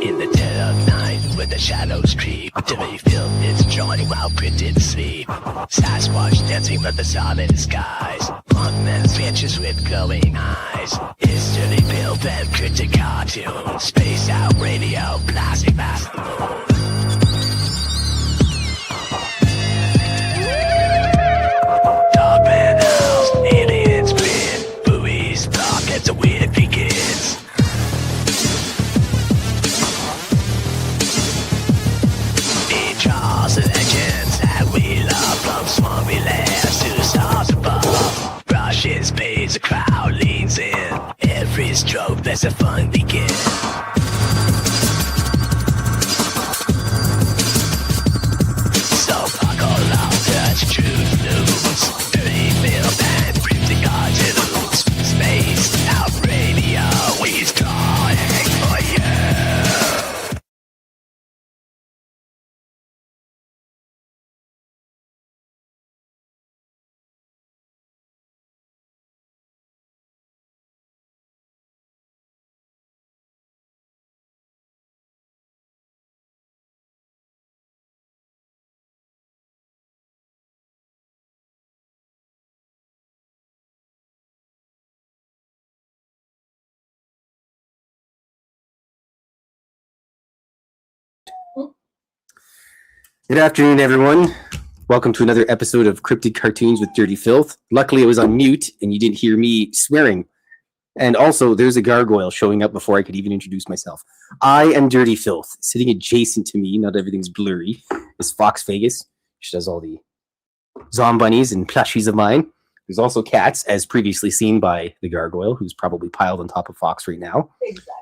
In the dead of night, when the shadows creep, dirty Fylth is joining while Cryptid sleep. Sasquatch dancing from the solid skies. Monkman's bitches with glowing eyes. History Fylth and Cryptid cartoons. Space out radio, blasting past the moon. Dogman house, aliens grin. Buoys block as the weird begins. Charles and legends that we love, from swarmy lairs to stars above. Russian spades, the crowd leans in. Every stroke, there's a fun begin. So buckle up, touch truth news. Dirty Fylth and Cryptid cartoons. Space out radio, we're trying for you. Good afternoon, everyone. Welcome to another episode of Cryptid Cartoons with Dirty Fylth. Luckily, it was on mute, and you didn't hear me swearing. And also, there's a gargoyle showing up before I could even introduce myself. I am Dirty Fylth. Sitting adjacent to me, not everything's blurry, is Foxx Vegas. She does all the zombunnies and plushies of mine. There's also Cats, as previously seen by the gargoyle, who's probably piled on top of Foxx right now. Exactly.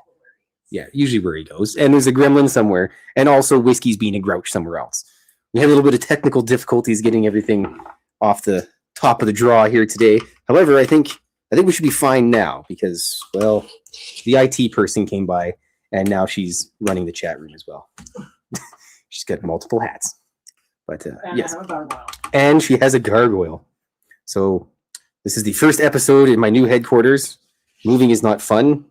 Yeah, usually where he goes. And there's a gremlin somewhere, and also Whiskey's being a grouch somewhere else. We had a little bit of technical difficulties getting everything off the top of the draw here today. However, I think we should be fine now because, well, the IT person came by, and now she's running the chat room as well. She's got multiple hats. But yes, and she has a gargoyle. So this is the first episode in my new headquarters. Moving is not fun,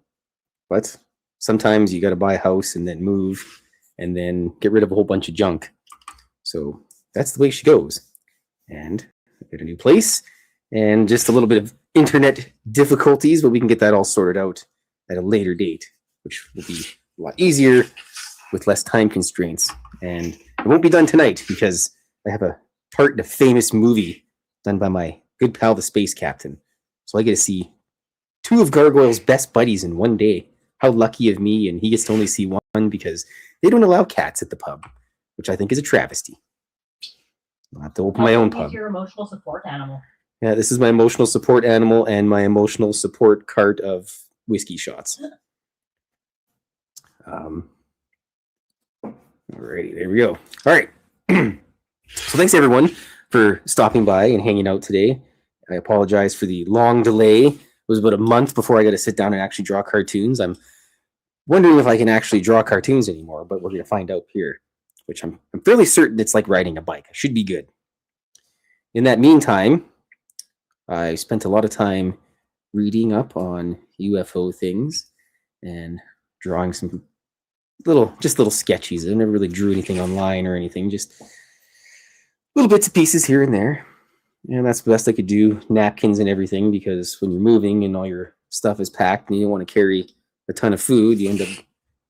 but sometimes you got to buy a house and then move and then get rid of a whole bunch of junk. So that's the way she goes. And I got a new place and just a little bit of internet difficulties, but we can get that all sorted out at a later date, which will be a lot easier with less time constraints. And it won't be done tonight because I have a part in a famous movie done by my good pal, the Space Captain. So I get to see two of Gargoyle's best buddies in one day. How lucky of me, and he gets to only see one because they don't allow cats at the pub, which I think is a travesty. I'll have to open my own pub. Your emotional support animal. Yeah, this is my emotional support animal and my emotional support cart of whiskey shots. Alrighty, there we go. All right. So thanks everyone for stopping by and hanging out today. I apologize for the long delay. It was about a month before I got to sit down and actually draw cartoons. I'm wondering if I can actually draw cartoons anymore, but we're going to find out here, which I'm fairly certain it's like riding a bike. I should be good. In that meantime, I spent a lot of time reading up on UFO things and drawing some little sketches. I never really drew anything online or anything, just little bits and pieces here and there. And that's the best I could do, napkins and everything, because when you're moving and all your stuff is packed and you don't want to carry a ton of food, you end up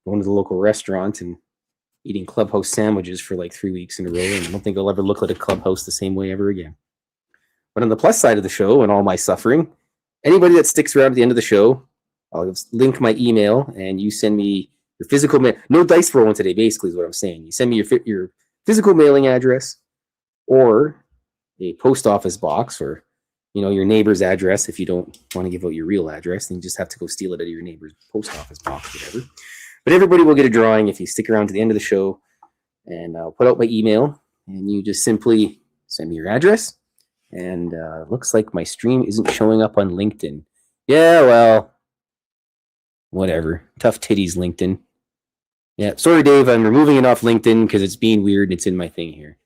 going to the local restaurant and eating clubhouse sandwiches for like 3 weeks in a row, and I don't think I'll ever look like a clubhouse the same way ever again. But on the plus side of the show and all my suffering, anybody that sticks around at the end of the show, I'll link my email and you send me your physical mail. No dice rolling today, basically, is what I'm saying. You send me your physical mailing address or a post office box, or your neighbor's address. If you don't want to give out your real address, then you just have to go steal it out of your neighbor's post office box, whatever. But everybody will get a drawing if you stick around to the end of the show, and I'll put out my email, and you just simply send me your address. And looks like my stream isn't showing up on LinkedIn. Yeah, well, whatever. Tough titties, LinkedIn. Yeah, sorry, Dave. I'm removing it off LinkedIn because it's being weird and it's in my thing here.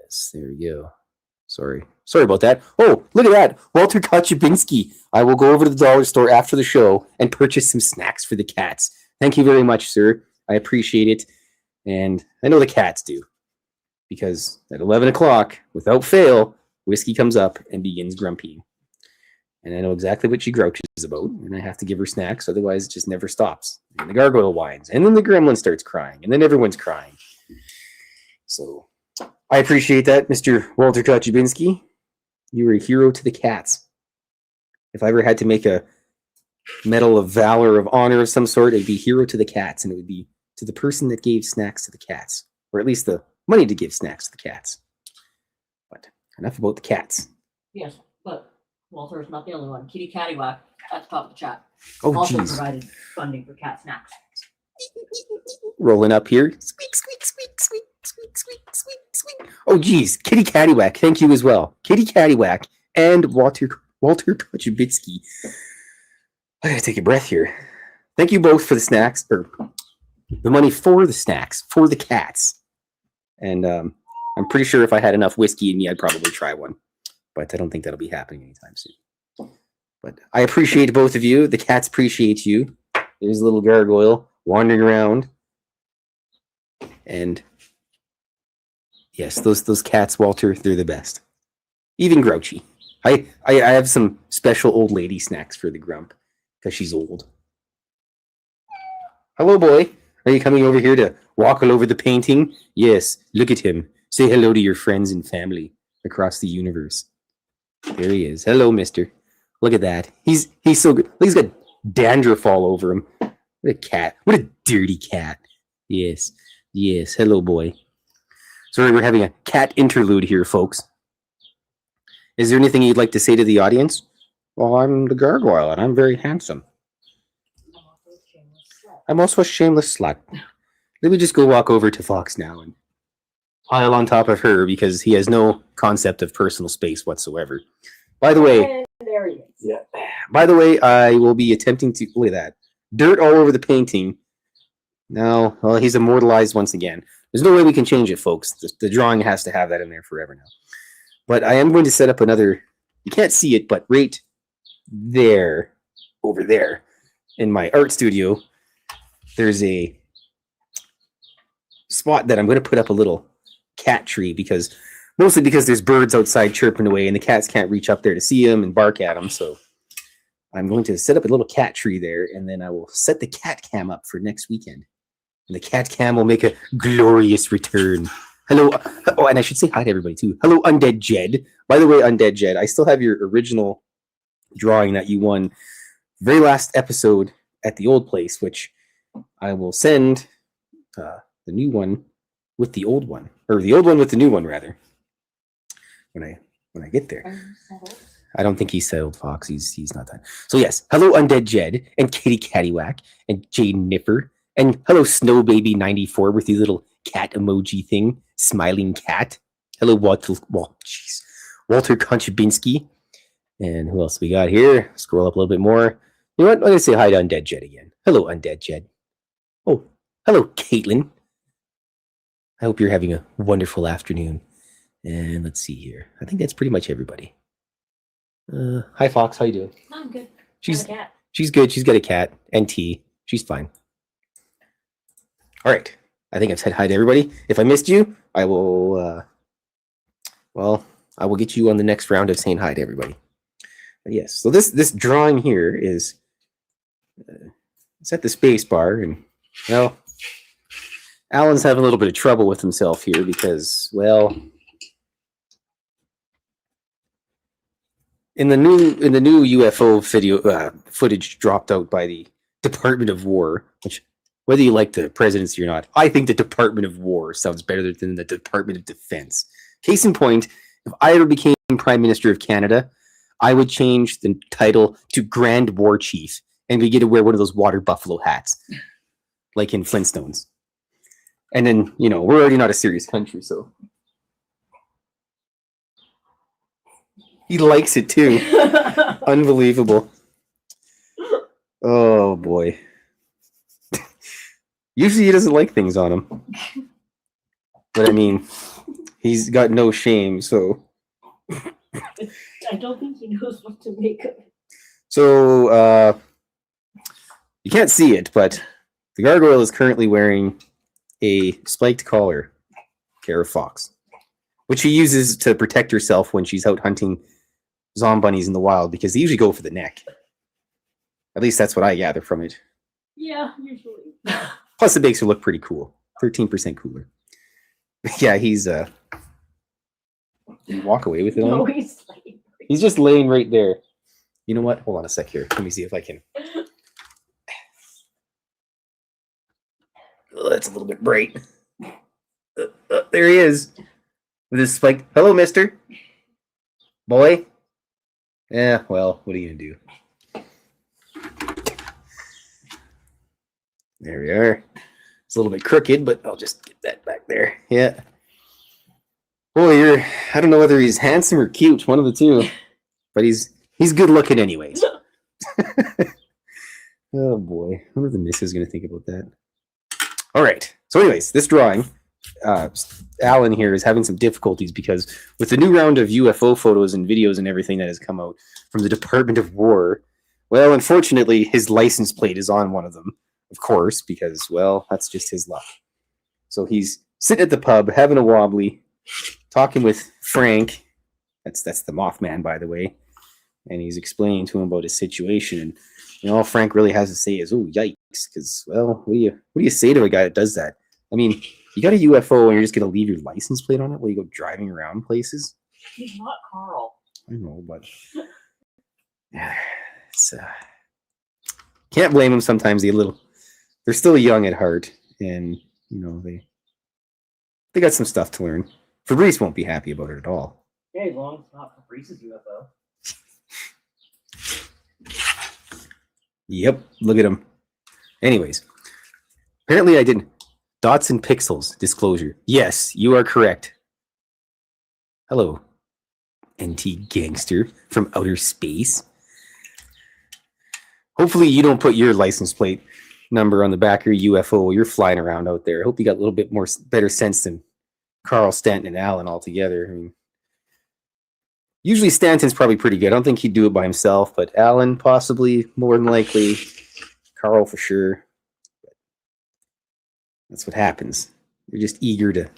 Yes, there we go. Sorry about that. Oh, look at that. Walter Kotchubinski. I will go over to the dollar store after the show and purchase some snacks for the cats. Thank you very much, sir. I appreciate it. And I know the cats do. Because at 11 o'clock, without fail, Whiskey comes up and begins grumpy. And I know exactly what she grouches about, and I have to give her snacks, otherwise it just never stops. And the gargoyle whines, and then the gremlin starts crying, and then everyone's crying. So I appreciate that, Mr. Walter Kochubinski. You were a hero to the cats. If I ever had to make a medal of valor, of honor of some sort, it'd be hero to the cats, and it would be to the person that gave snacks to the cats, or at least the money to give snacks to the cats. But enough about the cats. Yes, but Walter is not the only one. Kitty Cattywhack at the top of the chat also provided funding for cat snacks. Rolling up here. Squeak, squeak, squeak, squeak, squeak, squeak, squeak, squeak. Oh, geez. Kitty Cattywhack, thank you as well. Kitty Cattywhack and Walter Kochubinski. I gotta take a breath here. Thank you both for the snacks, or the money for the snacks, for the cats. And I'm pretty sure if I had enough whiskey in me, I'd probably try one. But I don't think that'll be happening anytime soon. But I appreciate both of you. The cats appreciate you. There's a little gargoyle wandering around. And yes, those cats, Walter, they're the best. Even Grouchy. I have some special old lady snacks for the grump because she's old. Hello, boy. Are you coming over here to walk all over the painting? Yes, look at him. Say hello to your friends and family across the universe. There he is. Hello, mister. Look at that. He's so good. He's got dandruff all over him. What a cat. What a dirty cat. Yes. Yes. Hello, boy. Sorry, we're having a cat interlude here, folks. Is there anything you'd like to say to the audience? Well, I'm the gargoyle, and I'm very handsome. I'm also a shameless slut. Let me just go walk over to Foxx now and pile on top of her because he has no concept of personal space whatsoever. By the way, And there he is. yeah. By the way, I will be attempting to look at that dirt all over the painting. No, well, he's immortalized once again. There's no way we can change it, folks. The drawing has to have that in there forever now. But I am going to set up another. You can't see it, but right there, over there, in my art studio, there's a spot that I'm going to put up a little cat tree mostly because there's birds outside chirping away and the cats can't reach up there to see them and bark at them. So I'm going to set up a little cat tree there, and then I will set the cat cam up for next weekend. And the cat cam will make a glorious return. Hello. Oh, and I should say hi to everybody too. Hello, Undead Jed. By the way, Undead Jed, I still have your original drawing that you won very last episode at the old place, which I will send the new one with the old one, or the old one with the new one, rather. When I get there, I don't think he's settled, Fox. He's not that. So yes, hello, Undead Jed and Kitty Cattywhack and Jade Nipper and hello, Snow Baby 94 with your little cat emoji thing, smiling cat. Hello, Walter Kochubinski. And who else we got here? Scroll up a little bit more. You know what? I'm going to say hi to Undead Jed again. Hello, Undead Jed. Oh, hello, Caitlin. I hope you're having a wonderful afternoon. And let's see here. I think that's pretty much everybody. Hi, Fox. How you doing? I'm good. She's I have a cat. She's good. She's got a cat and tea. She's fine. All right. I think I've said hi to everybody. If I missed you, I will. I will get you on the next round of saying hi to everybody. But yes. So this drawing here is. It's at the space bar, and well, Alan's having a little bit of trouble with himself here because, well, in the new UFO video footage dropped out by the Department of War, which, whether you like the presidency or not, I think the Department of War sounds better than the Department of Defense. Case in point, if I ever became Prime Minister of Canada, I would change the title to Grand War Chief, and we get to wear one of those water buffalo hats, like in Flintstones. And then, we're already not a serious country, so. He likes it too. Unbelievable. Oh, boy. Usually he doesn't like things on him. But I mean, he's got no shame, so. I don't think he knows what to make of it. So, you can't see it, but The gargoyle is currently wearing a spiked collar, care of Foxx, which she uses to protect herself when she's out hunting zombunnies in the wild, because they usually go for the neck. At least that's what I gather from it. Yeah, usually. Plus, it makes her look pretty cool. 13% cooler. Yeah, he's Did he walk away with it No, on? he's Just laying right there. You know what? Hold on a sec here. Let me see if I can. Oh, that's a little bit bright. There he is. With his spike. Hello, mister. Boy. Yeah, well, what are you going to do? There we are. It's a little bit crooked, but I'll just get that back there. Yeah. Boy, I don't know whether he's handsome or cute, one of the two. But he's good looking anyways. Oh boy. I wonder if the missus is going to think about that. All right. So anyways, this drawing, Alan here is having some difficulties because with the new round of UFO photos and videos and everything that has come out from the Department of War, well, unfortunately, his license plate is on one of them, of course, because, well, that's just his luck. So he's sitting at the pub, having a wobbly, talking with Frank. That's the Mothman, by the way. And he's explaining to him about his situation. And, you know, all Frank really has to say is, oh, yikes. Because, well, what do you say to a guy that does that? I mean, you got a UFO and you're just going to leave your license plate on it while you go driving around places? He's not Carl. I know, but yeah, it's can't blame them. Sometimes they're still young at heart, and you know they got some stuff to learn. Fabrice won't be happy about it at all. Yeah, as long as it's not Fabrice's UFO. Yep, look at him. Anyways, apparently I didn't. Dots and pixels disclosure. Yes, you are correct. Hello, NT gangster from outer space. Hopefully you don't put your license plate number on the back of your UFO while you're flying around out there. I hope you got a little bit better sense than Carl, Stanton, and Alan all together. I mean, usually Stanton's probably pretty good. I don't think he'd do it by himself, but Alan possibly, more than likely. Carl for sure. That's what happens. They're just eager to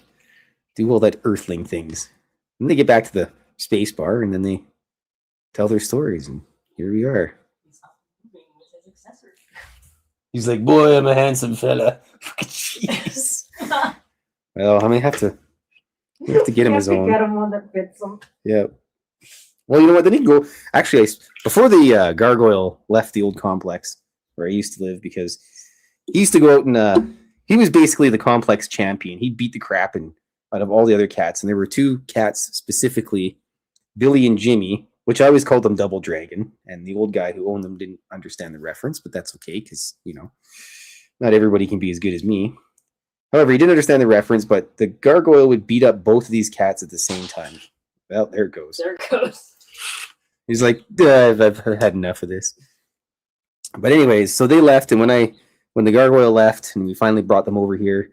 do all that earthling things. And they get back to the space bar, and then they tell their stories, and here we are. He's like, boy, I'm a handsome fella. Jeez. Well, I mean, have to get him his own. Get him one that fits him. Yeah. Well, you know what? Then he'd go. Actually, before the gargoyle left the old complex where I used to live, because he used to go out and he was basically the complex champion. He beat the crap out of all the other cats, and there were two cats specifically, Billy and Jimmy, which I always called them Double Dragon, and the old guy who owned them didn't understand the reference, but that's okay, because, you know, not everybody can be as good as me. However, he didn't understand the reference, but the gargoyle would beat up both of these cats at the same time. Well, there it goes. There it goes. He's like, I've had enough of this. But anyways, so they left, and when the gargoyle left, and we finally brought them over here,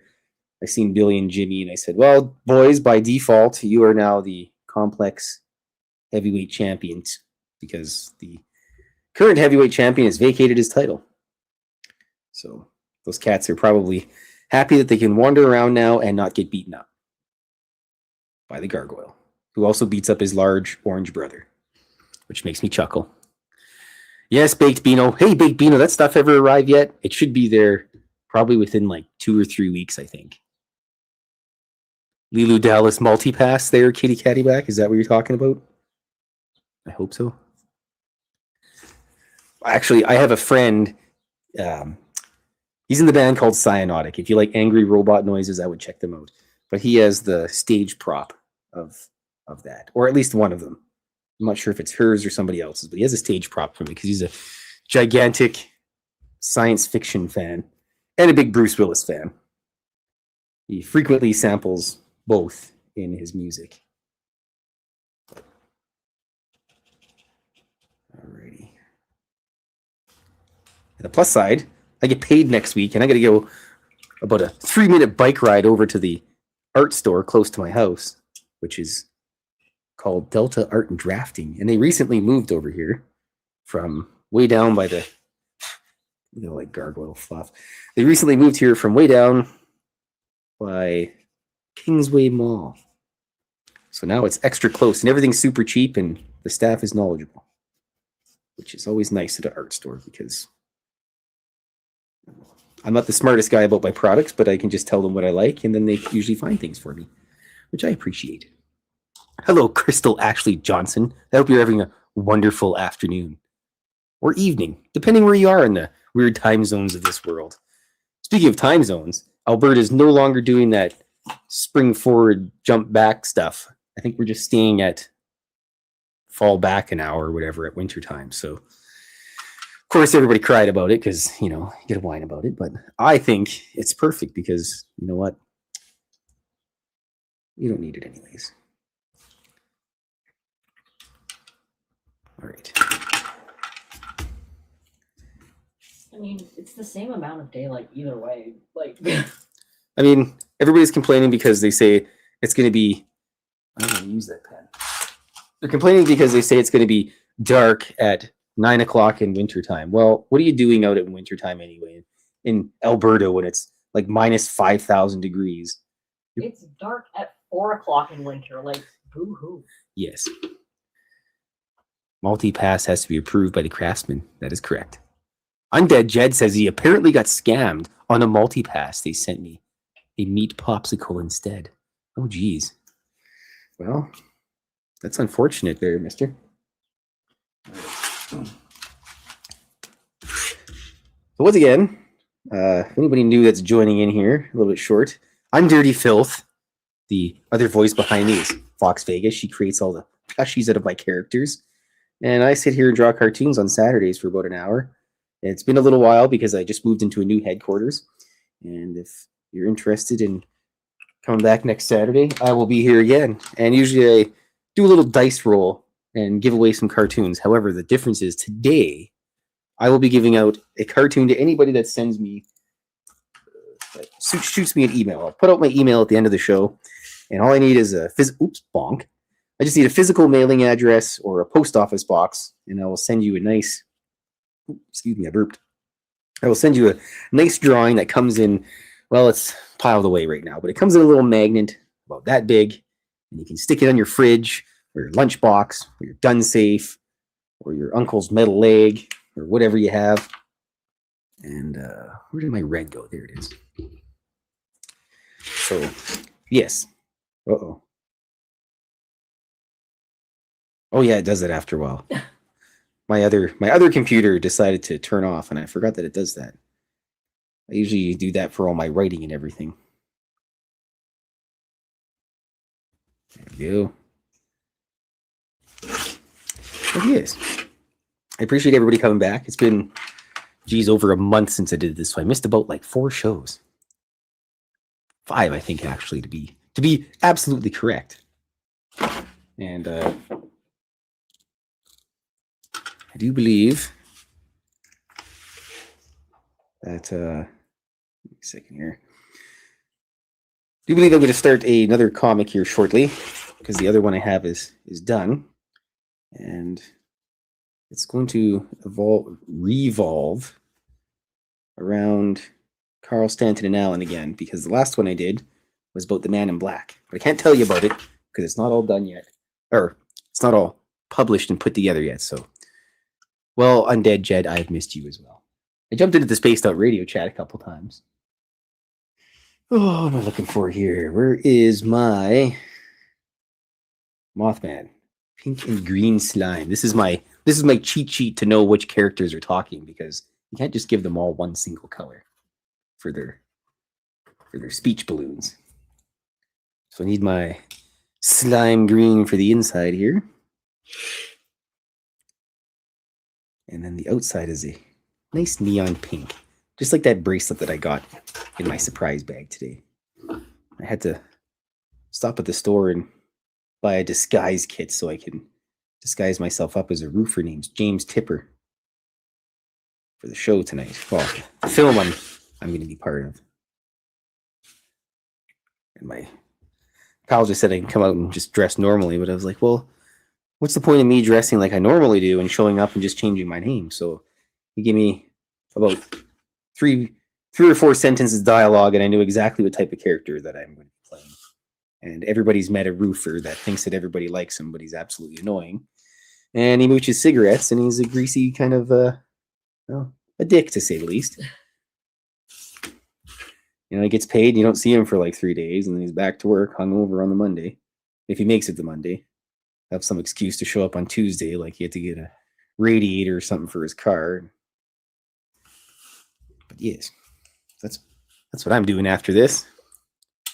I seen Billy and Jimmy, and I said, well, boys, by default, you are now the complex heavyweight champions, because the current heavyweight champion has vacated his title. So those cats are probably happy that they can wander around now and not get beaten up by the gargoyle, who also beats up his large orange brother, which makes me chuckle. Yes, Baked Beano. Hey, Baked Beano, that stuff ever arrived yet? It should be there probably within like 2 or 3 weeks, I think. Lilu Dallas multipass there, Kitty Cattyback. Is that what you're talking about? I hope so. Actually, I have a friend. He's in the band called Cyanotic. If you like angry robot noises, I would check them out. But he has the stage prop of that, or at least one of them. I'm not sure if it's hers or somebody else's, but he has a stage prop for me because he's a gigantic science fiction fan and a big Bruce Willis fan. He frequently samples both in his music. Alrighty. And the plus side, I get paid next week, and I got to go about a 3-minute bike ride over to the art store close to my house, which is called Delta Art and Drafting. And they recently moved over here from way down by the You know, like gargoyle fluff. They recently moved here from way down by Kingsway Mall. So now it's extra close and everything's super cheap and the staff is knowledgeable, which is always nice at an art store because I'm not the smartest guy about my products, but I can just tell them what I like and then they usually find things for me, which I appreciate. Hello, Crystal Ashley Johnson. I hope you're having a wonderful afternoon or evening, depending where you are in the weird time zones of this world. Speaking of time zones, Alberta is no longer doing that spring forward, jump back stuff. I think we're just staying at fall back an hour or whatever at winter time. So, of course, everybody cried about it because, you know, you get a whine about it. But I think it's perfect because, you know what? You don't need it anyways. All right. I mean, it's the same amount of daylight either way. Like, I mean, everybody's complaining because they say it's going to be. I'm going to use that pen. They're complaining because they say it's going to be dark at 9 o'clock in wintertime. Well, what are you doing out in wintertime anyway? In Alberta when it's like minus 5,000 degrees. it's dark at 4 o'clock in winter. Like, boo-hoo. Yes. Multi-pass has to be approved by the craftsman. That is correct. Undead Jed says he apparently got scammed on a multi-pass. They sent me a meat popsicle instead. Oh, geez. Well, that's unfortunate there, mister. So once again, if anybody new that's joining in here, a little bit short, I'm Dirty Fylth. The other voice behind me is Fox Vegas. She creates all the plushies out of my characters. And I sit here and draw cartoons on Saturdays for about an hour. It's been a little while because I just moved into a new headquarters. And if you're interested in coming back next Saturday, I will be here again. And usually I do a little dice roll and give away some cartoons. However, the difference is today I will be giving out a cartoon to anybody that sends me, shoots me an email. I'll put out my email at the end of the show. And all I need is a bonk. I just need a physical mailing address or a post office box, and I will send you a nice, excuse me, I burped. I will send you a nice drawing that comes in, well, it's piled away right now, but it comes in a little magnet about that big, and you can stick it on your fridge or your lunchbox or your gun safe or your uncle's metal leg or whatever you have. And where did my red go? There it is. So, yes. Uh-oh. Oh yeah, it does it after a while. My other computer decided to turn off, and I forgot that it does that. I usually do that for all my writing and everything. There we go. But yes, I appreciate everybody coming back. It's been, geez, over a month since I did this, so I missed about like 4 shows. 5, I think, actually, to be absolutely correct. And I do believe that a second here. I do believe I'm going to start another comic here shortly because the other one I have is done, and it's going to revolve around Carl Stanton and Allen again because the last one I did was about the Man in Black, but I can't tell you about it because it's not all done yet, or it's not all published and put together yet. So. Well, Undead Jed, I have missed you as well. I jumped into the Spaced Out Radio chat a couple times. Oh, what am I looking for here? Where is my Mothman? Pink and green slime. This is my cheat sheet to know which characters are talking because you can't just give them all one single color for their speech balloons. So I need my slime green for the inside here. And then the outside is a nice neon pink, just like that bracelet that I got in my surprise bag today. I had to stop at the store and buy a disguise kit so I can disguise myself up as a roofer named James Tipper for the show tonight. Well, the film I'm going to be part of. And my pal just said I can come out and just dress normally, but I was like, well, what's the point of me dressing like I normally do and showing up and just changing my name? So he gave me about three or four sentences dialogue, and I knew exactly what type of character that I'm going to be playing. And everybody's met a roofer that thinks that everybody likes him, but he's absolutely annoying. And he mooches cigarettes, and he's a greasy kind of well, a dick, to say the least. You know, he gets paid, and you don't see him for like 3 days, and then he's back to work, hungover on the Monday. If he makes it the Monday, have some excuse to show up on Tuesday, like he had to get a radiator or something for his car. But yes, that's what I'm doing after this.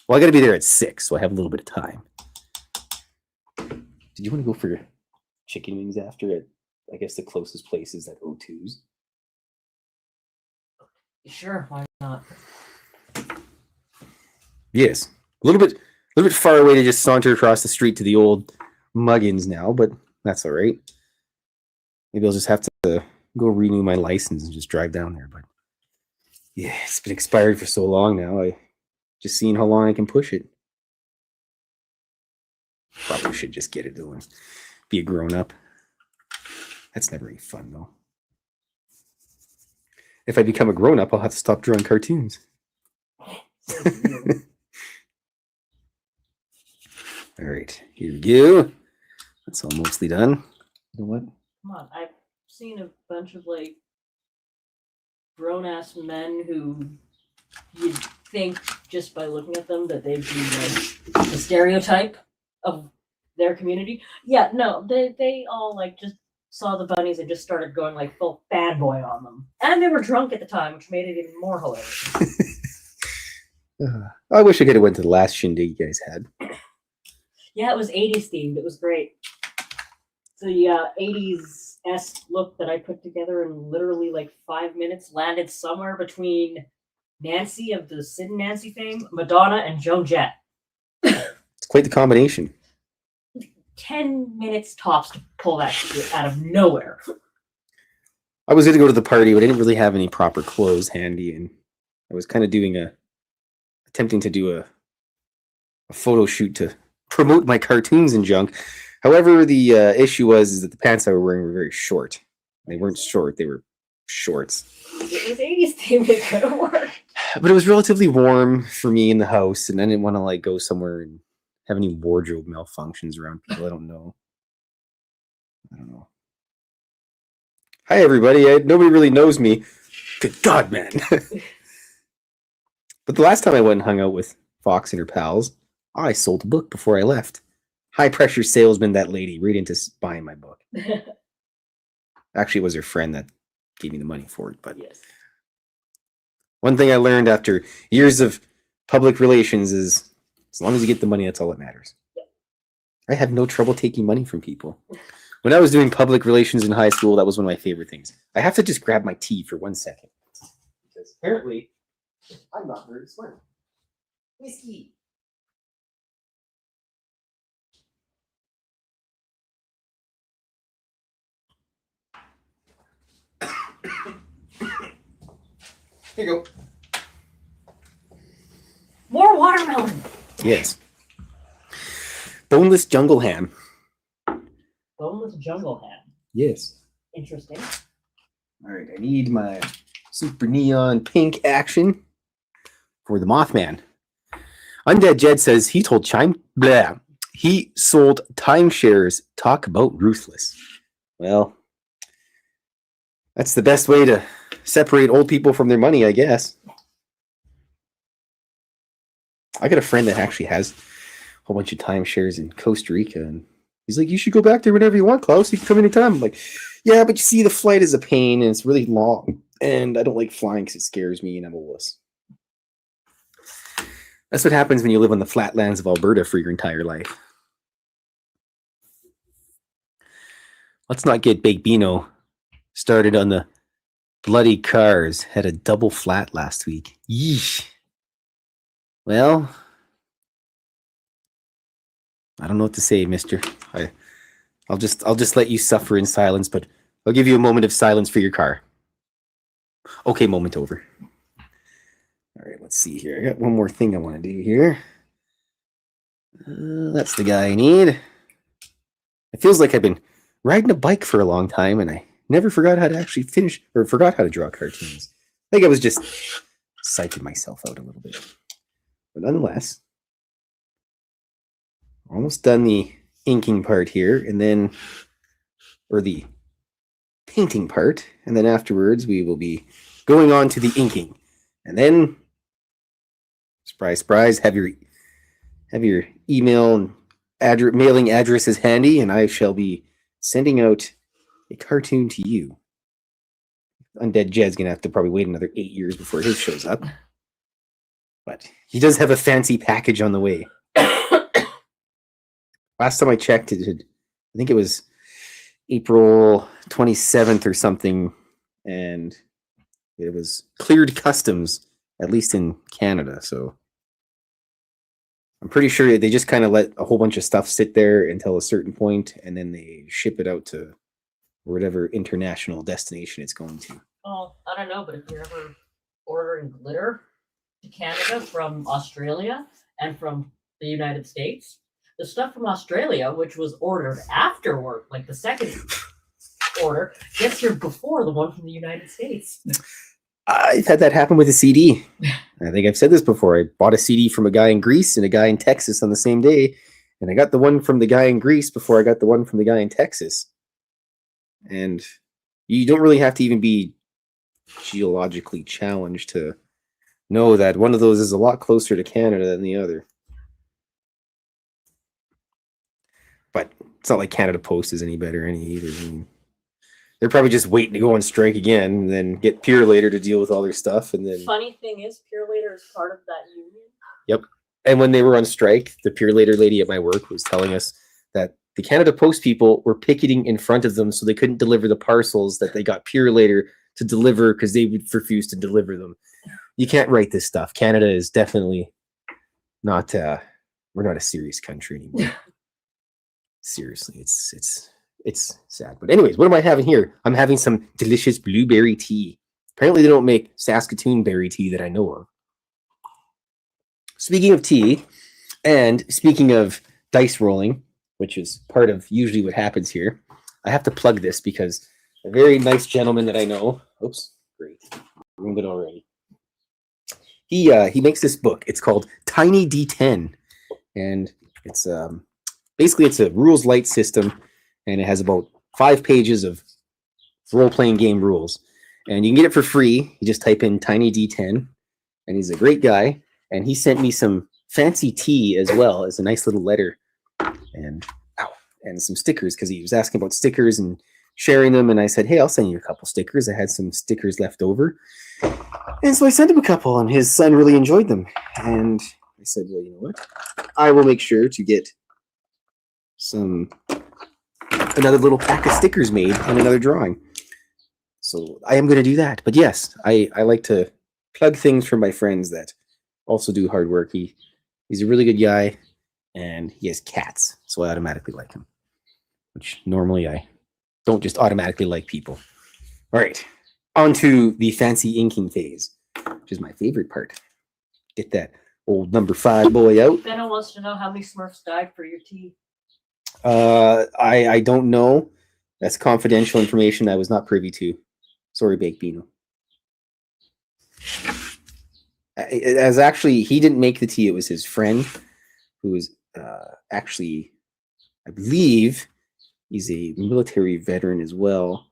Well, I got to be there at 6, so I have a little bit of time. Did you want to go for chicken wings after it? I guess the closest place is at O2's. Sure, why not? Yes, a little bit far away to just saunter across the street to the old Muggins now, but that's all right. Maybe I'll just have to go renew my license and just drive down there. But yeah, it's been expired for so long now. I just seeing how long I can push it. Probably should just get it though and be a grown up. That's never any fun though. If I become a grown up, I'll have to stop drawing cartoons. All right, here we go. That's all mostly done. You know what? Come on, I've seen a bunch of like grown-ass men who you'd think just by looking at them that they'd be like the stereotype of their community. Yeah, no, they all like just saw the bunnies and just started going like full fanboy on them. And they were drunk at the time, which made it even more hilarious. I wish I could have went to the last shindig you guys had. Yeah, it was 80s themed. It was great. The 80s-esque look that I put together in literally like 5 minutes landed somewhere between Nancy of the Sid and Nancy fame, Madonna, and Joan Jett. It's quite the combination. 10 minutes tops to pull that shit out of nowhere. I was going to go to the party, but I didn't really have any proper clothes handy, and I was kind of attempting to do a photo shoot to promote my cartoons and junk. However, the issue was that the pants I were wearing were very short. They weren't short; they were shorts. It was 80s themed. It could have worked. But it was relatively warm for me in the house, and I didn't want to like go somewhere and have any wardrobe malfunctions around people I don't know. Hi, everybody. Nobody really knows me. Good God, man. But the last time I went and hung out with Foxx and her pals, I sold a book before I left. High pressure salesman, that lady, right into buying my book. Actually, it was her friend that gave me the money for it. But yes. One thing I learned after years of public relations is as long as you get the money, that's all that matters. Yep. I had no trouble taking money from people. When I was doing public relations in high school, that was one of my favorite things. I have to just grab my tea for 1 second. Because apparently, I'm not very smart. Whiskey. Here you go. More watermelon. Yes. Boneless jungle ham. Boneless jungle ham. Yes. Interesting. All right, I need my super neon pink action for the Mothman. Undead Jed says he sold timeshares. Talk about ruthless. Well, that's the best way to separate old people from their money, I guess. I got a friend that actually has a whole bunch of timeshares in Costa Rica, and he's like, "You should go back there whenever you want, Klaus. You can come anytime." I'm like, "Yeah, but you see, the flight is a pain, and it's really long, and I don't like flying because it scares me, and I'm a wuss." That's what happens when you live on the flatlands of Alberta for your entire life. Let's not get Big Bino started on the bloody cars. Had a double flat last week. Yeesh. Well, I don't know what to say, mister. I'll just let you suffer in silence, but I'll give you a moment of silence for your car. Okay, moment over. All right, let's see here. I got one more thing I want to do here. That's the guy I need. It feels like I've been riding a bike for a long time, and I never forgot how to actually forgot how to draw cartoons. think I was just psyching myself out a little bit. But nonetheless, almost done the inking part here, and then, or the painting part, and then afterwards we will be going on to the inking. And then, surprise, surprise, have your email and mailing addresses handy, and I shall be sending out a cartoon to you. Undead Jed's gonna have to probably wait another 8 years before his shows up. But he does have a fancy package on the way. Last time I checked, I think it was April 27th or something, and it was cleared customs, at least in Canada. So I'm pretty sure they just kind of let a whole bunch of stuff sit there until a certain point, and then they ship it out to whatever international destination it's going to. Oh, I don't know, but if you're ever ordering glitter to Canada from Australia and from the United States, the stuff from Australia, which was ordered afterward, like the second order, gets here before the one from the United States. I've had that happen with a CD. I think I've said this before. I bought a CD from a guy in Greece and a guy in Texas on the same day, and I got the one from the guy in Greece before I got the one from the guy in Texas. And you don't really have to even be geologically challenged to know that one of those is a lot closer to Canada than the other. But it's not like Canada Post is any better either. I mean, they're probably just waiting to go on strike again and then get Pure later to deal with all their stuff. And then Funny thing is, Pure Later is part of that union. Yep. And when they were on strike, the Pure Later lady at my work was telling us that the Canada Post people were picketing in front of them so they couldn't deliver the parcels that they got Pure Later to deliver because they would refuse to deliver them. You can't write this stuff. Canada is definitely not, we're not a serious country anymore. Seriously, it's sad. But anyways, what am I having here? I'm having some delicious blueberry tea. Apparently they don't make Saskatoon berry tea that I know of. Speaking of tea, and speaking of dice rolling, which is part of usually what happens here, I have to plug this because a very nice gentleman that I know, oops, great, ruined it already. He makes this book. It's called Tiny D10, and it's basically it's a rules light system, and it has about 5 pages of role-playing game rules. And you can get it for free. You just type in Tiny D10, and he's a great guy. And he sent me some fancy tea as well as a nice little letter, and some stickers because he was asking about stickers and sharing them. And I said, hey, I'll send you a couple stickers. I had some stickers left over, and so I sent him a couple, and his son really enjoyed them. And I said, well, you know what? I will make sure to get another little pack of stickers made and another drawing. So I am going to do that. But yes, I like to plug things for my friends that also do hard work. He's a really good guy, and he has cats, so I automatically like him, which normally I don't just automatically like people. All right, on to the fancy inking phase, which is my favorite part. Get that old number 5 boy out. Benno wants to know how many Smurfs died for your tea. I don't know. That's confidential information I was not privy to. Sorry, Baked Beano. As actually, he didn't make the tea. It was his friend who was actually, I believe, he's a military veteran as well.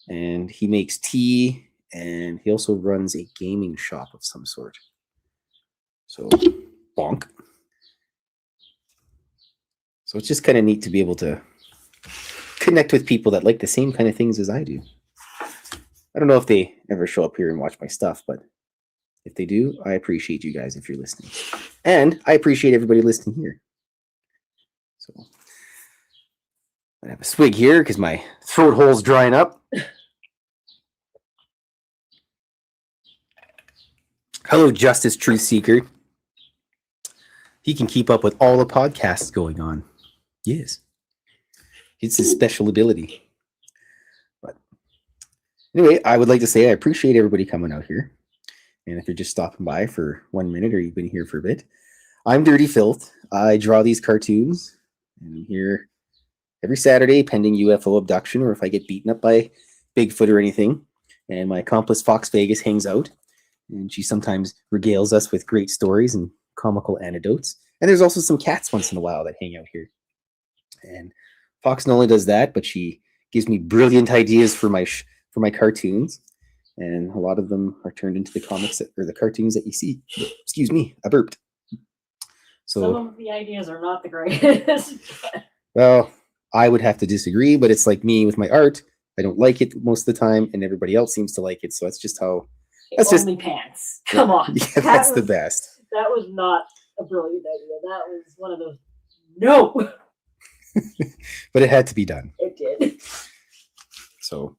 And he makes tea, and he also runs a gaming shop of some sort. So, bonk. So it's just kind of neat to be able to connect with people that like the same kind of things as I do. I don't know if they ever show up here and watch my stuff, but if they do, I appreciate you guys if you're listening. And I appreciate everybody listening here. So I have a swig here because my throat hole's drying up. Hello, Justice Truth Seeker. He can keep up with all the podcasts going on. Yes. It's his special ability. But anyway, I would like to say I appreciate everybody coming out here. And if you're just stopping by for 1 minute or you've been here for a bit, I'm Dirty Fylth. I draw these cartoons. And I'm here every Saturday pending UFO abduction or if I get beaten up by Bigfoot or anything. And my accomplice Fox Vegas hangs out. and she sometimes regales us with great stories and comical anecdotes. And there's also some cats once in a while that hang out here. And Foxx not only does that, but she gives me brilliant ideas for my cartoons, and a lot of them are turned into the comics or the cartoons that you see. Excuse me, I burped. So some of the ideas are not the greatest. well, I would have to disagree, but it's like me with my art. I don't like it most of the time, and everybody else seems to like it. So that's just how. That's Only pants. Come on. Yeah, that's the best. That was not a brilliant idea. That was one of those. No. But it had to be done. It did. So,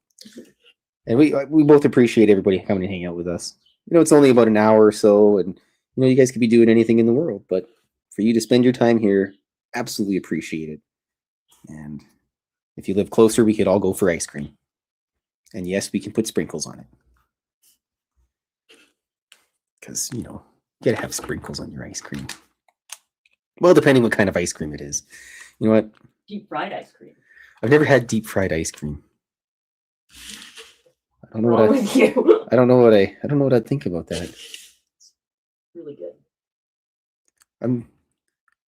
and we both appreciate everybody coming and hanging out with us. It's only about an hour or so, and you guys could be doing anything in the world, but for you to spend your time here, absolutely appreciate it. And if you live closer, we could all go for ice cream. And yes, we can put sprinkles on it. Because, you gotta have sprinkles on your ice cream. Well, depending what kind of ice cream it is. You know what? Deep fried ice cream. I've never had deep fried ice cream. I don't know Wrong with you. I don't know what I'd think about that. Really good. I'm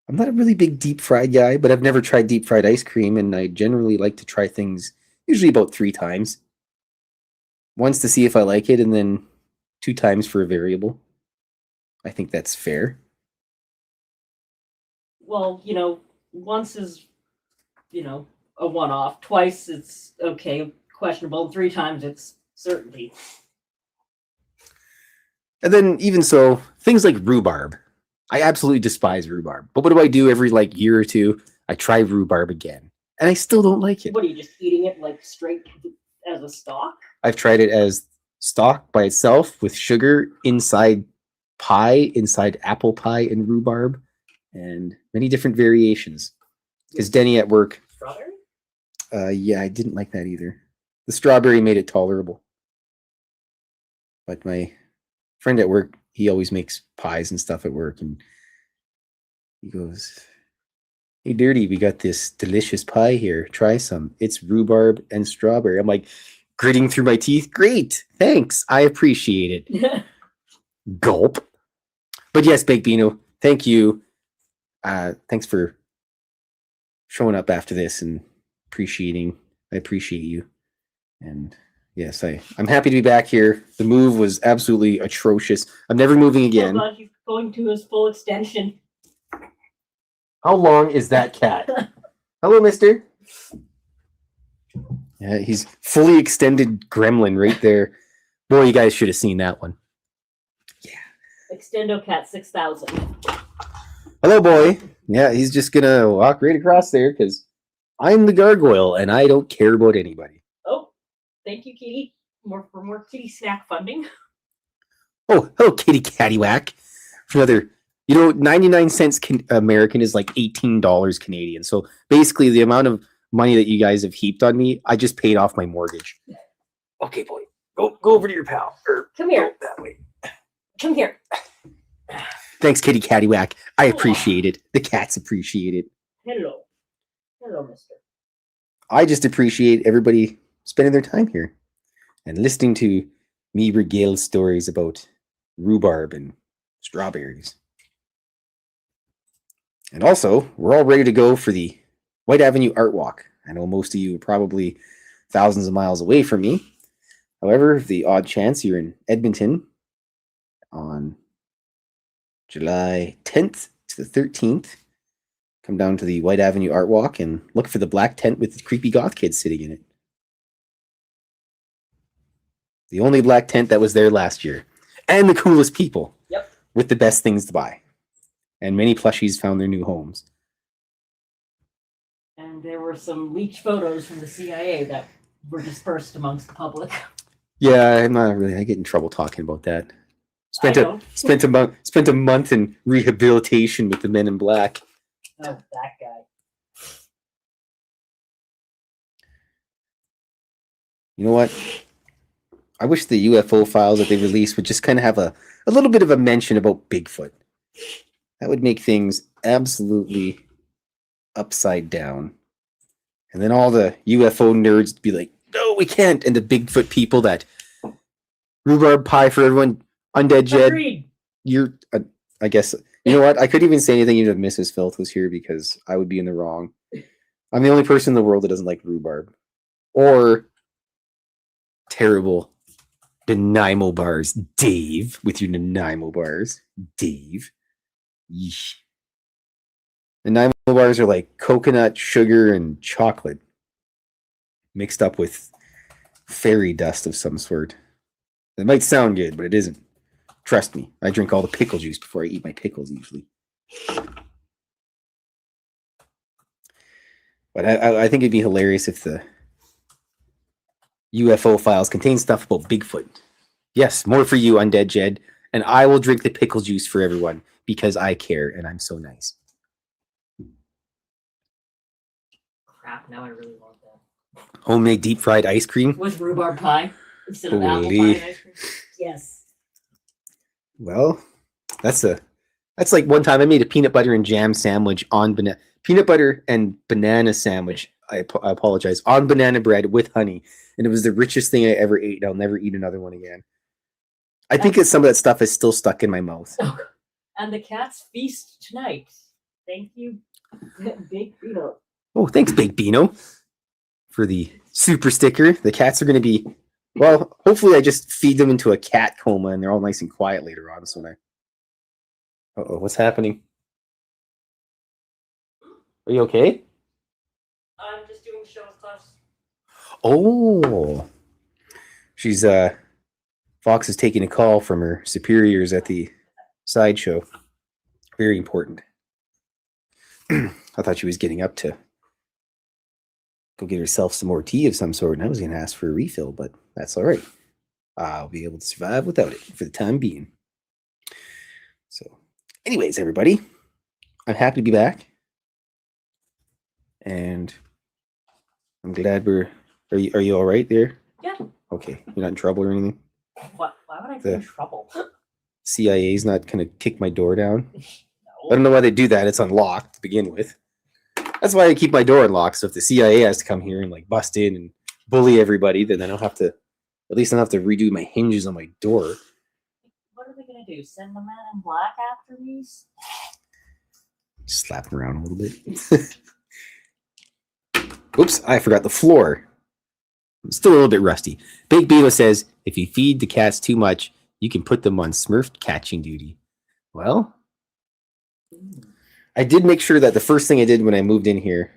not a really big deep fried guy, but I've never tried deep fried ice cream, and I generally like to try things usually about 3 times. Once to see if I like it, and then 2 times for a variable. I think that's fair. Well, once is, a one-off. Twice it's okay, questionable. 3 times it's certainty. And then even so, things like rhubarb. I absolutely despise rhubarb. But what do I do every year or two? I try rhubarb again. And I still don't like it. What are you, just eating it straight as a stalk? I've tried it as stalk by itself with sugar inside pie, inside apple pie and rhubarb, and many different variations. Because Denny at work. Strawberry? Yeah, I didn't like that either. The strawberry made it tolerable. But my friend at work, he always makes pies and stuff at work, and he goes, "Hey, Dirty, we got this delicious pie here. Try some. It's rhubarb and strawberry." I'm like, gritting through my teeth. Great, thanks. I appreciate it. Gulp. But yes, Baked Beano, thank you. Thanks for showing up after this and appreciating. I appreciate you. And yes, I'm happy to be back here. The move was absolutely atrocious. I'm never moving again. Oh God, he's going to his full extension. How long is that cat? Hello, mister. Yeah, he's fully extended gremlin right there. Boy, you guys should have seen that one. Yeah. Extendo Cat 6000. Hello, boy. Yeah, he's just gonna walk right across there because I'm the gargoyle and I don't care about anybody. Oh, thank you, Kitty. For more kitty snack funding. Oh, hello, kitty cattywhack. For another, 99 cents American is like $18 Canadian. So basically, the amount of money that you guys have heaped on me, I just paid off my mortgage. Okay, boy, go over to your pal. Come here. That way. Come here. Thanks, kitty cattywhack. I appreciate it. The cats appreciate it. Hello, mister. I just appreciate everybody spending their time here and listening to me regale stories about rhubarb and strawberries. And also, we're all ready to go for the White Avenue Art Walk. I know most of you are probably thousands of miles away from me. However, the odd chance you're in Edmonton on July 10th to the 13th, come down to the White Avenue Art Walk and look for the black tent with the creepy goth kids sitting in it. The only black tent that was there last year. And the coolest people. Yep. With the best things to buy. And many plushies found their new homes. And there were some leaked photos from the CIA that were dispersed amongst the public. Yeah, I get in trouble talking about that. Spent a month in rehabilitation with the Men in Black. Oh, that guy. You know what? I wish the UFO files that they released would just kind of have a little bit of a mention about Bigfoot. That would make things absolutely upside down. And then all the UFO nerds would be like, no, we can't. And the Bigfoot people that rhubarb pie for everyone. Undead Jed, Agreed. you're. I guess you know what? I couldn't even say anything even if Mrs. Fylth was here because I would be in the wrong. I'm the only person in the world that doesn't like rhubarb or terrible Nanaimo bars. Dave, with your Nanaimo bars, Dave. Yeesh. Nanaimo bars are like coconut, sugar, and chocolate mixed up with fairy dust of some sort. It might sound good, but it isn't. Trust me, I drink all the pickle juice before I eat my pickles usually. But I think it'd be hilarious if the UFO files contain stuff about Bigfoot. Yes, more for you, Undead Jed. And I will drink the pickle juice for everyone because I care and I'm so nice. Crap, now I really want that. Homemade deep fried ice cream. With rhubarb pie instead of apple pie Holy. and ice cream. Yes. Well, that's like one time I made a peanut butter and jam sandwich on peanut butter and banana sandwich. I apologize, on banana bread with honey, and it was the richest thing I ever ate. I'll never eat another one again. I think that some of that stuff is still stuck in my mouth. And the cats feast tonight. Thank you, Big Beano. Oh, thanks, Big Beano, for the super sticker. The cats are going to be, well, hopefully I just feed them into a cat coma and they're all nice and quiet later on. So when uh-oh, what's happening? Are you okay? I'm just doing show class. Oh, she's Foxx is taking a call from her superiors at the sideshow. Very important. I thought she was getting up to go get herself some more tea of some sort, and I was going to ask for a refill, but that's all right. I'll be able to survive without it for the time being. So, anyways, everybody, I'm happy to be back, and I'm glad we're. Are you all right there? Yeah. Okay, you're not in trouble or anything. What? Why would I be in trouble? CIA's not going to kick my door down. No. I don't know why they do that. It's unlocked to begin with. That's why I keep my door unlocked. So if the CIA has to come here and like bust in and bully everybody, then I don't have to. At least I don't have to redo my hinges on my door. What are they gonna do? Send the man in black after me? Slap them around a little bit. Oops, I forgot the floor. I'm still a little bit rusty. Big Beetle says, if you feed the cats too much, you can put them on Smurf catching duty. Well, I did make sure that the first thing I did when I moved in here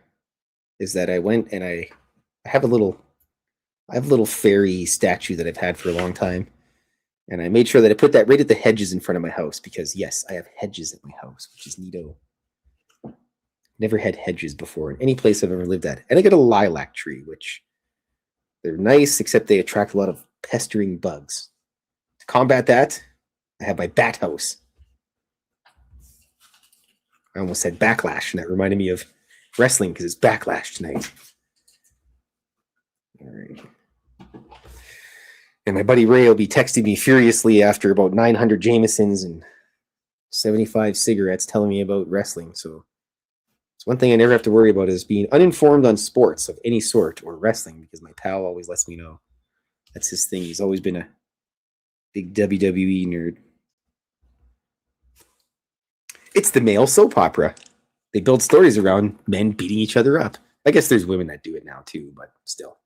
is that I went and I have a little fairy statue that I've had for a long time. And I made sure that I put that right at the hedges in front of my house because, yes, I have hedges at my house, which is neato. Never had hedges before in any place I've ever lived at. And I got a lilac tree, which they're nice, except they attract a lot of pestering bugs. To combat that, I have my bat house. I almost said backlash, and that reminded me of wrestling because it's backlash tonight. All right. And my buddy Ray will be texting me furiously after about 900 Jamesons and 75 cigarettes telling me about wrestling. So it's one thing I never have to worry about is being uninformed on sports of any sort or wrestling because my pal always lets me know. That's his thing. He's always been a big WWE nerd. It's the male soap opera. They build stories around men beating each other up. I guess there's women that do it now too, but still.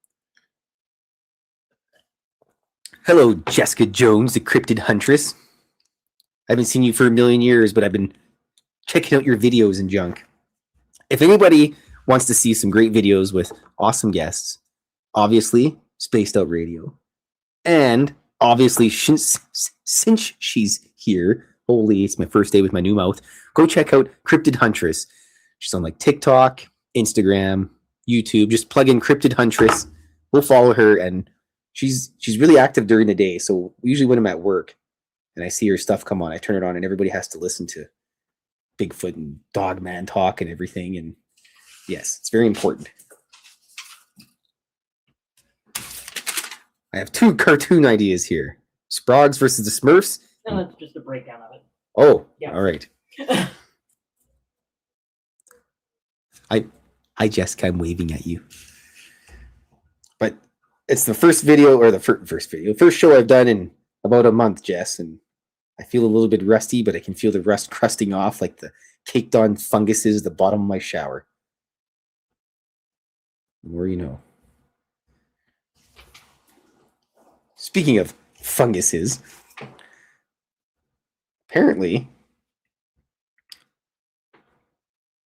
Hello, Jessica Jones, the Cryptid Huntress. I haven't seen you for a million years, but I've been checking out your videos and junk. If anybody wants to see some great videos with awesome guests, obviously, Spaced Out Radio. And obviously, since she's here, holy, it's my first day with my new mouth, go check out Cryptid Huntress. She's on like TikTok, Instagram, YouTube. Just plug in Cryptid Huntress. We'll follow her, and she's really active during the day. So usually when I'm at work and I see her stuff come on, I turn it on and everybody has to listen to Bigfoot and Dogman talk and everything. And yes, it's very important. I have two cartoon ideas here. Sprogs versus the Smurfs. No, that's just a breakdown of it. Oh, Yeah. All right. Hi, Jessica. I'm waving at you. But it's the first video, or the first show I've done in about a month, Jess, and I feel a little bit rusty, but I can feel the rust crusting off like the caked on funguses at the bottom of my shower. The more you know. Speaking of funguses, apparently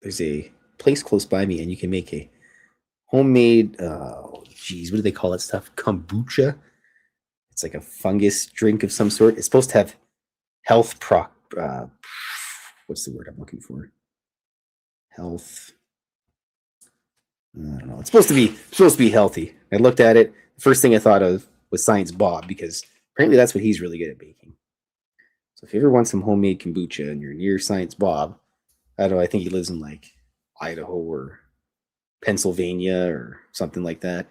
there's a place close by me and you can make a homemade, what do they call that stuff? Kombucha. It's like a fungus drink of some sort. It's supposed to have health what's the word I'm looking for? Health. I don't know. It's supposed to be healthy. I looked at it. The first thing I thought of was Science Bob, because apparently that's what he's really good at baking. So if you ever want some homemade kombucha and you're near Science Bob, I don't know, I think he lives in like Idaho or Pennsylvania or something like that.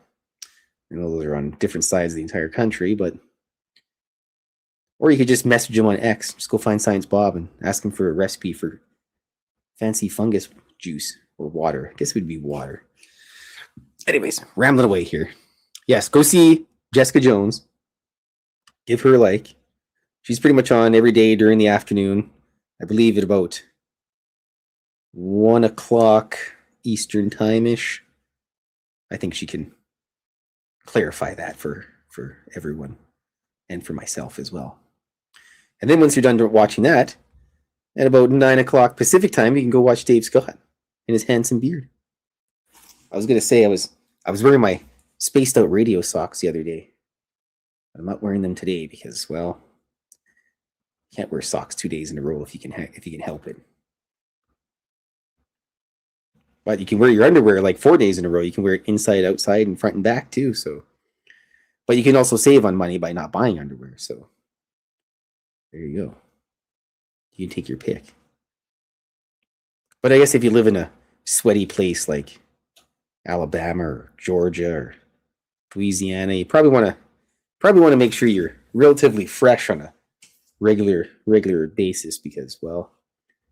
I know those are on different sides of the entire country, but or you could just message him on X. Just go find Science Bob and ask him for a recipe for fancy fungus juice or water. I guess it would be water. Anyways, rambling away here. Yes, go see Jessica Jones. Give her a like. She's pretty much on every day during the afternoon. I believe at about 1 o'clock Eastern time-ish. I think she can clarify that for everyone and for myself as well. And then once you're done watching that, at about 9 o'clock Pacific time, you can go watch Dave Scott and his handsome beard. I was going to say I was wearing my spaced out radio socks the other day. I'm not wearing them today because, well, you can't wear socks 2 days in a row if you can help it. But you can wear your underwear like 4 days in a row. You can wear it inside, outside, and front and back too. So, but you can also save on money by not buying underwear. So there you go. You can take your pick. But I guess if you live in a sweaty place like Alabama or Georgia or Louisiana, you probably want to make sure you're relatively fresh on a regular basis because, well,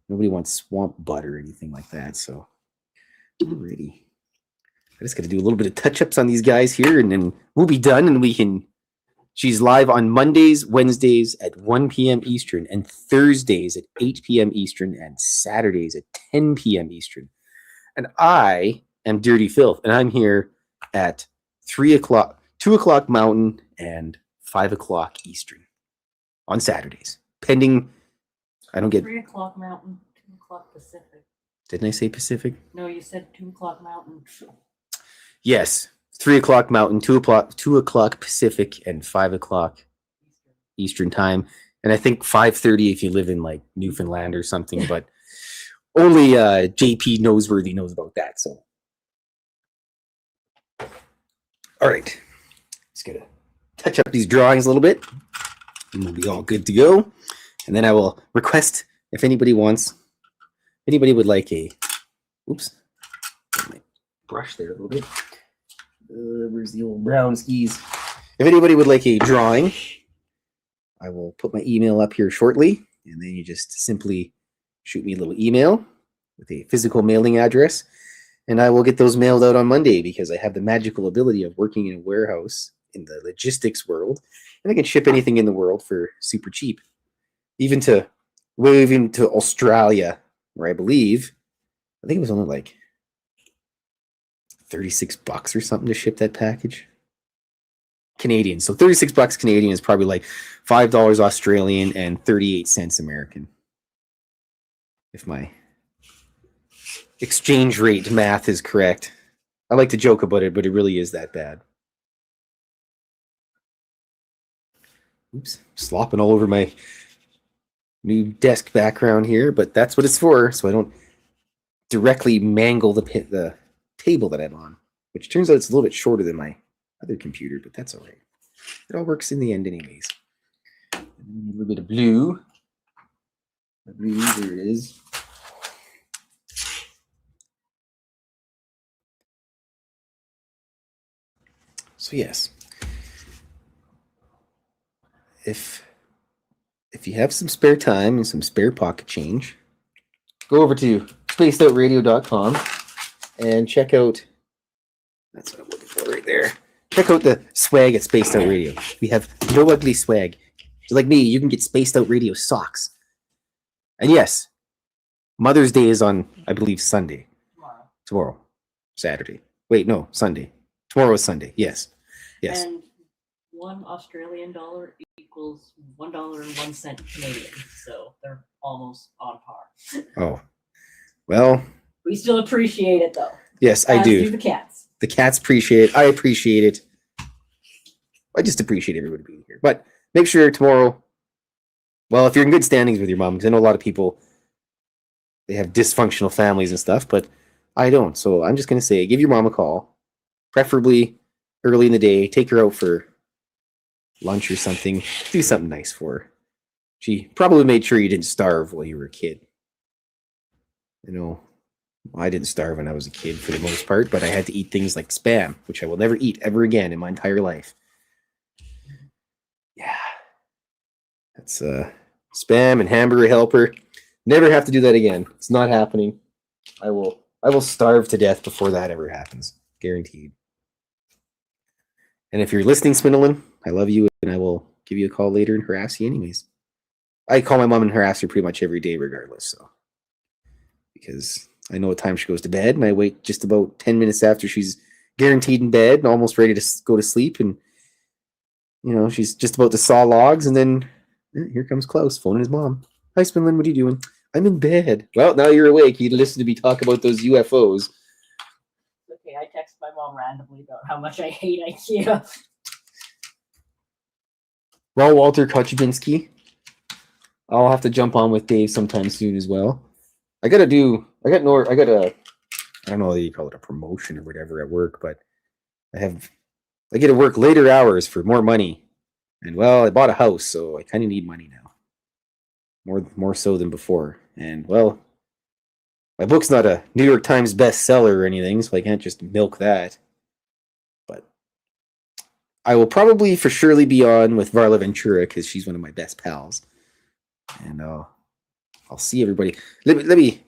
nobody wants swamp butt or anything like that. So, alrighty, I just got to do a little bit of touch-ups on these guys here, and then we'll be done. And she's live on Mondays, Wednesdays at 1 p.m. Eastern, and Thursdays at 8 p.m. Eastern, and Saturdays at 10 p.m. Eastern. And I am Dirty Fylth, and I'm here at 3 o'clock, 2 o'clock Mountain, and 5 o'clock Eastern on Saturdays. Pending, I don't get 3 o'clock Mountain, 2 o'clock Pacific. Didn't I say Pacific? No, you said 2 o'clock Mountain. Yes, 3 o'clock Mountain, 2 o'clock Pacific, and 5 o'clock Eastern time. And I think 5:30 if you live in like Newfoundland or something. But only JP Noseworthy knows about that. So, all right, let's get to touch up these drawings a little bit, and we'll be all good to go. And then I will request if anybody would like a, oops, my brush there a little bit. Where's the old brown skis? If anybody would like a drawing, I will put my email up here shortly, and then you just simply shoot me a little email with a physical mailing address, and I will get those mailed out on Monday because I have the magical ability of working in a warehouse in the logistics world, and I can ship anything in the world for super cheap, even to Australia, where I think it was only like $36 or something to ship that package. Canadian. So $36 Canadian is probably like $5 Australian and 38 cents American. If my exchange rate math is correct. I like to joke about it, but it really is that bad. Oops, slopping all over my new desk background here, but that's what it's for, so I don't directly mangle the table that I'm on, which turns out it's a little bit shorter than my other computer, but that's all right. It all works in the end anyways. A little bit of blue. The blue, there it is. So yes, if you have some spare time and some spare pocket change, go over to spacedoutradio.com and check out, that's what I'm looking for right there. Check out the swag at Spaced Out Radio. We have no ugly swag. Just like me, you can get spaced out radio socks. And yes, Mother's Day is on, I believe, Sunday. Tomorrow. Saturday. Wait, no, Sunday. Tomorrow is Sunday. Yes. Yes. And $1 Australian equals $1.01 Canadian. So they're almost on par. Oh. Well. We still appreciate it though. Yes, I do. Do the cats. The cats appreciate it. I appreciate it. I just appreciate everybody being here. But make sure tomorrow, well, if you're in good standings with your mom, because I know a lot of people, they have dysfunctional families and stuff, but I don't. So I'm just going to say, give your mom a call, preferably early in the day. Take her out for lunch or something. Do something nice for her. She probably made sure you didn't starve while you were a kid. You know, I didn't starve when I was a kid for the most part, but I had to eat things like Spam, which I will never eat ever again in my entire life. Yeah. That's Spam and Hamburger Helper. Never have to do that again. It's not happening. I will starve to death before that ever happens. Guaranteed. And if you're listening, Spindlin, I love you, and I will give you a call later and harass you anyways. I call my mom and harass her pretty much every day regardless, so. Because I know what time she goes to bed, and I wait just about 10 minutes after she's guaranteed in bed and almost ready to go to sleep, and she's just about to saw logs, and then here comes Klaus phoning his mom. Hi, Spindlin, what are you doing? I'm in bed. Well, now you're awake. You'd listen to me talk about those UFOs. Okay, I text my mom randomly about how much I hate IKEA. Well, Walter Kochubinski. I'll have to jump on with Dave sometime soon as well. I don't know what you call it, a promotion or whatever at work, but I get to work later hours for more money. And well, I bought a house, so I kind of need money now. More so than before. And well, my book's not a New York Times bestseller or anything, so I can't just milk that. But I will probably for surely be on with Varla Ventura because she's one of my best pals. And I'll see everybody. Let me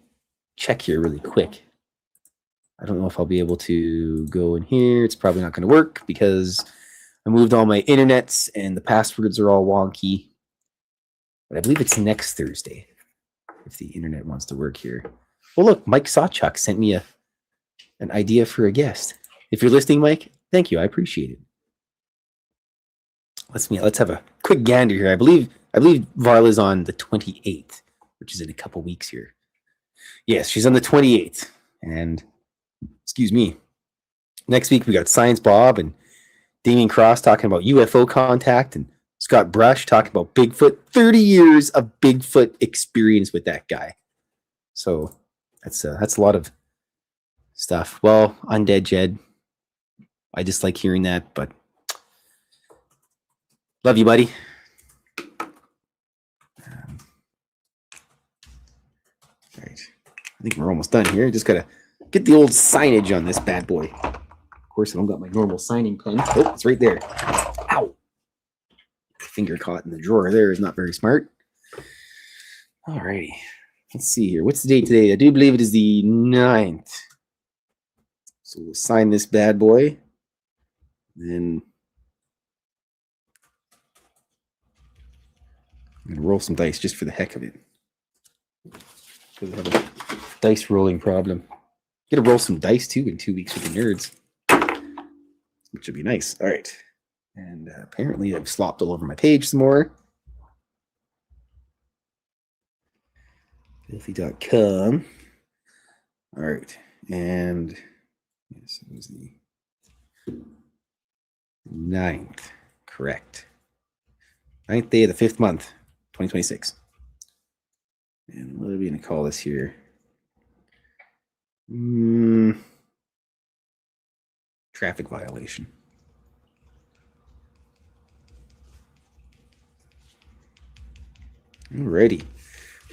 check here really quick. I don't know if I'll be able to go in here. It's probably not going to work because I moved all my internets and the passwords are all wonky. But I believe it's next Thursday if the internet wants to work here. Well, look, Mike Sawchuk sent me an idea for a guest. If you're listening, Mike, thank you. I appreciate it. Let's have a quick gander here. I believe Varla's on the 28th, which is in a couple weeks here. Yes, she's on the 28th. And excuse me. Next week we got Science Bob and Damien Cross talking about UFO contact and Scott Brush talking about Bigfoot. 30 years of Bigfoot experience with that guy. So that's a lot of stuff. Well, Undead Jed. I just like hearing that, but love you, buddy. Right. I think we're almost done here. Just gotta get the old signage on this bad boy. Of course, I don't got my normal signing pen. Oh, it's right there. Ow. Finger caught in the drawer there is not very smart. Alrighty. Let's see here. What's the date today? I do believe it is the 9th. So we'll sign this bad boy. Then I'm going to roll some dice just for the heck of it. Because I have a dice rolling problem. Get to roll some dice too in 2 weeks with the nerds. Which would be nice. All right. And apparently I've slopped all over my page some more. Fylthy.com. All right. And yes, it was the 9th. Correct. 9th day of the 5th month, 2026. And what are we going to call this here? Traffic violation. Alrighty.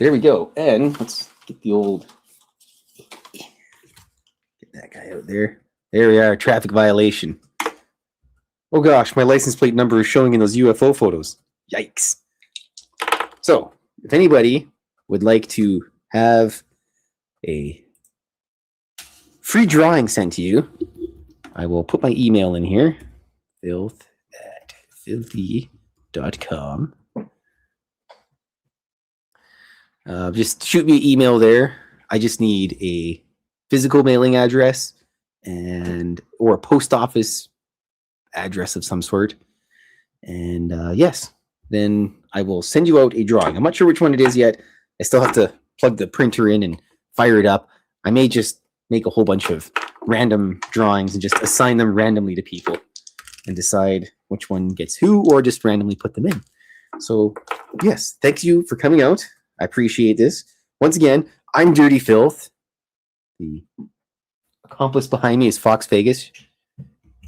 There we go. And let's get the old... Get that guy out there. There we are. Traffic violation. Oh gosh, my license plate number is showing in those UFO photos. Yikes. So, if anybody would like to have a free drawing sent to you, I will put my email in here. Fylth@fylthy.com. just shoot me an email there. I just need a physical mailing address or a post office address of some sort. And yes, then I will send you out a drawing. I'm not sure which one it is yet. I still have to plug the printer in and fire it up. I may just make a whole bunch of random drawings and just assign them randomly to people and decide which one gets who, or just randomly put them in. So yes, thank you for coming out. I appreciate this. Once again, I'm Dirty Fylth. The accomplice behind me is Foxx Vegas.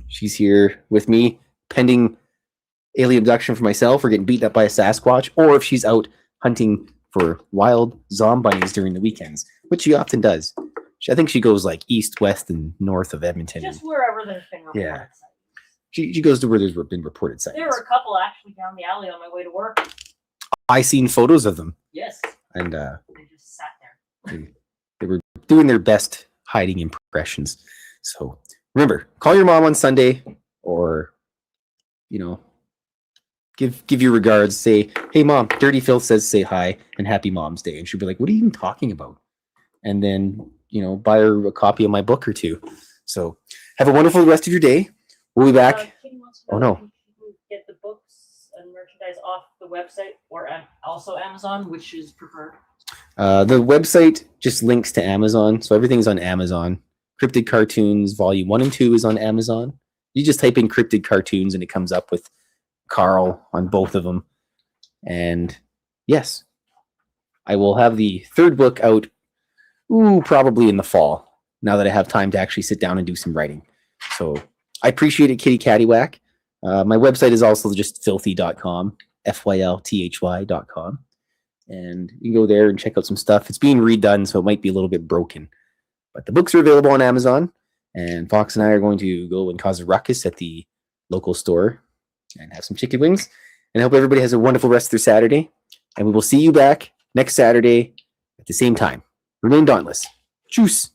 She's here with me, pending alien abduction for myself, or getting beaten up by a Sasquatch, or if she's out hunting for wild zombies during the weekends, which she often does. I think she goes like east, west, and north of Edmonton. Just wherever there's been reported. Yeah. She goes to where there's been reported sightings. There were a couple actually down the alley on my way to work. I seen photos of them. Yes. And they just sat there. They were doing their best hiding impressions. So remember, call your mom on Sunday, or give your regards. Say, hey mom, Dirty Fylth says say hi and happy Mom's Day. And she'll be like, what are you even talking about? And then, buy her a copy of my book or two. So have a wonderful rest of your day. We'll be back. Katie wants to Oh, know no. if you can get the books and merchandise off the website or also Amazon, which is preferred. The website just links to Amazon. So everything's on Amazon. Cryptid Cartoons Volume 1 and 2 is on Amazon. You just type in Cryptid Cartoons and it comes up with Carl on both of them. And yes, I will have the third book out probably in the fall, now that I have time to actually sit down and do some writing. So I appreciate it, Kitty Cattywhack. My website is also just fylthy.com, FYLTHY.com. And you can go there and check out some stuff. It's being redone, so it might be a little bit broken. But the books are available on Amazon. And Foxx and I are going to go and cause a ruckus at the local store and have some chicken wings. And I hope everybody has a wonderful rest of their Saturday. And we will see you back next Saturday at the same time. Remain dauntless. Tschüss.